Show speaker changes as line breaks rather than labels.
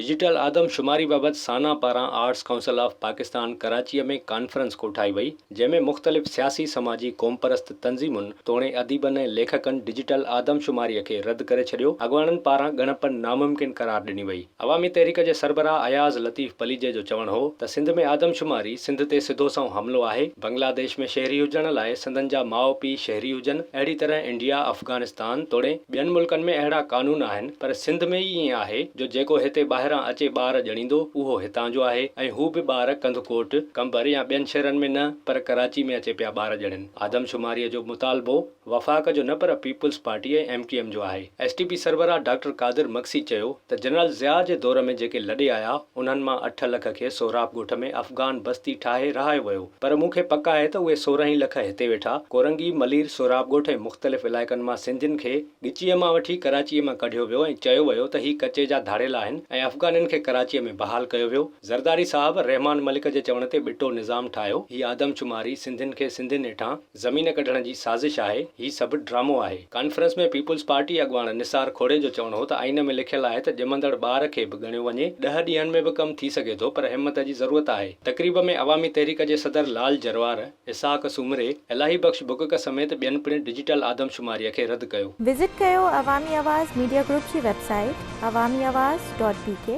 Digital आदमशुमारी बाबति साना पारां arts council of Pakistan Karachi में कॉन्फ्रेंस कोठाई वई, जंहिंमें मुख़्तलिफ़ सियासी समाजी क़ौमपरस्त तंज़ीमुनि तोणे अदीबनि ऐं लेखकनि डिजिटल आदमशुमारीअ खे रद्द करे छॾियो। अॻवाननि पारां ॻणप नामुमकिन करार ॾिनी वई। अवामी तहरीक जे सरबराह अयाज़ लतीफ़ पलीजे जो चवणु हो त सिंध में आदमशुमारी सिंध ते सिधो संओं हमिलो आहे। बांग्लादेश में शहरी हुजण लाइ सिंधनि जा माउ पीउ शहरी हुजनि। अहिड़ी तरह इंडिया, अफ़गानिस्तान तोड़े ॿियनि मुल्कनि में अहिड़ा क़ानून आहिनि, पर सिंध में ई ईअं आहे जो जेको हिते ॿाहिरां अचे ॿार ॼणींदो उहो हितां जो आहे ऐं हू बि ॿार कंदकोट, कंबर या ॿियनि शहरनि में न, पर कराची में अचे पिया ॿार ॼणनि। आदमशुमारीअ जो मुतालबो वफ़ाक़ जो न पर पीपुल्स पार्टी ऐं MTM जो आहे। STP सरबराह डॉक्टर कादिर मक्सी चयो त जनरल ज़िया जे दौर में जेके लॾे आया उन्हनि मां 8 लख खे सोराब ॻोठ में अफ़गान बस्ती ठाहे रहायो वियो, पर मूंखे पक आहे त उहे 16 लख हिते वेठा। कोरंगी, मलीर, सोराब ॻोठ ऐं मुख़्तलिफ़ इलाइक़नि मां सिंधियुनि खे ॻिचीअ मां वठी कराचीअ मां कढियो वियो ऐं चयो वियो त ही कचे जा धाड़ेल आहिनि ऐं अफ़गाननि खे कराचीअ में बहाल कयो वियो। ज़रदारी साहब रहमान मलिक जे चवण ते ॿिटो निज़ाम ठाहियो। ही आदमशुमारी सिंधियुनि खे सिंधियुनि हेठां ज़मीन कढण जी साज़िश आहे। ही सभु ड्रामो आहे। कॉन्फ्रेंस में पीपुल्स पार्टी अॻवान निसार खोड़े जो चवणु हो त आइन में लिखियल आहे त ॼमंदड़ ॿार खे बि ॻणियो वञे। 10 ॾींहनि में बि कमु थी सघे थो, पर हिम्मत जी ज़रूरत आहे। तक़रीब में अवामी तहरीक जे सदर लाल जरवार, इसाक सुमरे, इलाही बख़्श बुकक समेत ॿियनि पिणु डिजिटल आदमशुमारीअ खे रद्द कयो।
विज़िट कयो अवामी आवाज़ मीडिया ग्रुप जी वेबसाइट awamiawaz.pk।